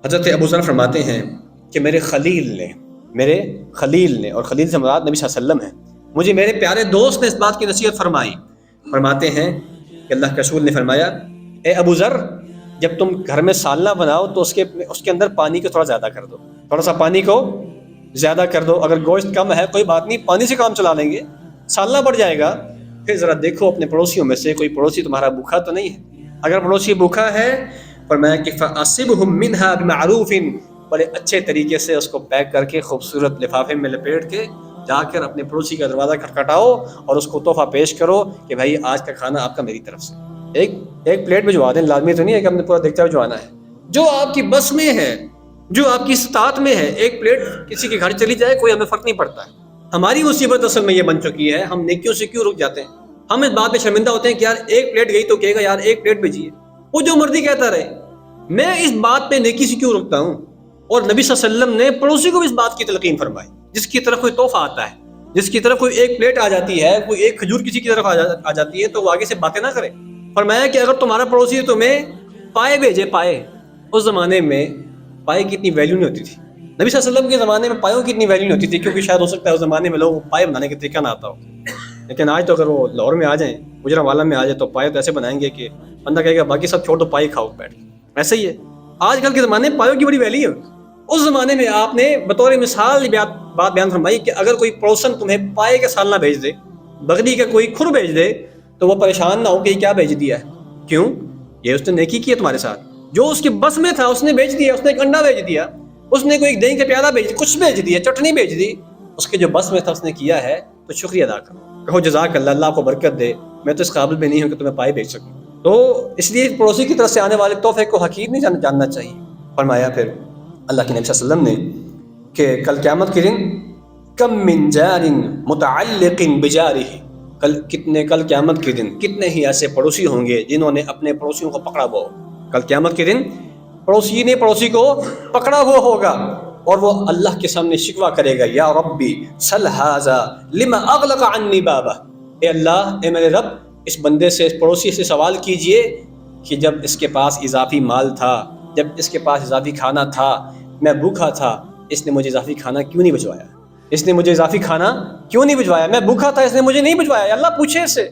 حضرت ابو ذر فرماتے ہیں کہ میرے خلیل نے اور خلیل سے مراد نبی صلی اللہ علیہ وسلم ہے، مجھے میرے پیارے دوست نے اس بات کی نصیحت فرمائی۔ فرماتے ہیں کہ اللہ کے رسول نے فرمایا، اے ابو ذر، جب تم گھر میں سالنہ بناؤ تو اس کے اندر پانی کو تھوڑا زیادہ کر دو، تھوڑا سا پانی کو زیادہ کر دو۔ اگر گوشت کم ہے کوئی بات نہیں، پانی سے کام چلا لیں گے، سالنہ بڑھ جائے گا۔ پھر ذرا دیکھو اپنے پڑوسیوں میں سے کوئی پڑوسی تمہارا بھوکھا تو نہیں ہے، اگر پڑوسی بھوکھا ہے فرمایا کہ فَأَصِبْهُمْ مِنْهَا بِمَعْرُوفٍ، بڑے اچھے طریقے سے اس کو پیک کر کے خوبصورت لفافے میں لپیٹ کے جا کر اپنے پڑوسی کا دروازہ کھٹکھٹاؤ اور اس کو تحفہ پیش کرو کہ بھائی آج کا کھانا آپ کا میری طرف سے۔ ایک پلیٹ بھجوا دیں، لازمی تو نہیں ہے کہ ہم نے پورا دیکھتا بھجوانا ہے، جو آپ کی بس میں ہے، جو آپ کی استطاعت میں ہے۔ ایک پلیٹ کسی کے گھر چلی جائے کوئی ہمیں فرق نہیں پڑتا ہے۔ ہماری مصیبت اصل میں یہ بن چکی ہے، ہم نیکیوں سے کیوں رک جاتے ہیں؟ ہم اس بات پہ شرمندہ ہوتے ہیں کہ یار ایک پلیٹ گئی تو کہے گا یار ایک پلیٹ بھیجیے، وہ جو مرضی کہتا رہے، میں اس بات پہ نیکی سے کیوں رکتا ہوں؟ اور نبی صلی اللہ علیہ وسلم نے پڑوسی کو بھی اس بات کی تلقین فرمائی، جس کی طرف کوئی تحفہ آتا ہے، جس کی طرف کوئی ایک پلیٹ آ جاتی ہے، کوئی ایک کھجور کسی کی طرف آ جاتی ہے، تو وہ آگے سے باتیں نہ کرے۔ فرمایا کہ اگر تمہارا پڑوسی تمہیں پائے بھیجے، پائے، اس زمانے میں پائے کی اتنی ویلیو نہیں ہوتی تھی۔ نبی صلی اللہ علیہ وسلم کے زمانے میں پایوں کی اتنی ویلیو نہیں ہوتی تھی، کیونکہ شاید ہو سکتا ہے اس زمانے میں لوگوں کو پائے بنانے کا طریقہ نہ آتا ہو، لیکن آج تو اگر وہ لاہور میں آ جائیں، گجرانوالہ میں آ جائے، تو پائے تو ایسے بنائیں گے کہ بندہ کہے گا باقی سب چھوڑ دو، پائے کھاؤ بیٹھ کے۔ ایسا ہی ہے آج کل کے زمانے میں پایوں کی بڑی ویلیو ہے۔ اس زمانے میں آپ نے بطور مثال بات بیان فرمائی کہ اگر کوئی پڑوسن تمہیں پائے کا سالنہ بھیج دے، بغلی کا کوئی کھر بھیج دے، تو وہ پریشان نہ ہو کہ یہ کیا بھیج دیا ہے، کیوں؟ یہ اس نے نیکی کی ہے تمہارے ساتھ، جو اس کے بس میں تھا اس نے بھیج دیا، اس نے ایک انڈا بھیج دیا، اس نے کوئی دہی کا پیالہ بھیج دیا، کچھ بھیج دیا، چٹنی بھیج دی، اس کے جو بس میں تھا اس نے کیا ہے، تو شکریہ ادا کرو، کہو جزاک اللہ، اللہ آپ کو برکت دے، میں تو اس قابل بھی نہیں ہوں کہ تمہیں پائے بھیج سکوں۔ تو اس لیے پڑوسی کی طرف سے آنے والے تحفے کو حقیر نہیں جاننا چاہیے۔ فرمایا پھر اللہ کے نبی صلی اللہ علیہ وسلم نے کہ کل قیامت کے دن کم من جار متعلق بجارہ، کل قیامت کے دن کتنے ہی ایسے پڑوسی ہوں گے جنہوں نے اپنے پڑوسیوں کو پکڑا ہوا ہو۔ کل قیامت کے دن پڑوسی نے پڑوسی کو پکڑا ہوا ہوگا اور وہ اللہ کے سامنے شکوہ کرے گا، یا ربی سل ھذا لما اغلق عنی بابہ، اے اللہ، اے میرے رب، اس بندے سے، اس پڑوسی سے سوال کیجئے کہ جب اس کے پاس اضافی مال تھا، جب اس کے پاس اضافی کھانا تھا، میں بھوکا تھا، اس نے مجھے اضافی کھانا کیوں نہیں بھجوایا؟ اس نے مجھے اضافی کھانا کیوں نہیں بھجوایا؟ میں بھوکا تھا، اس نے مجھے نہیں بھجوایا۔ اللہ پوچھے اس سے۔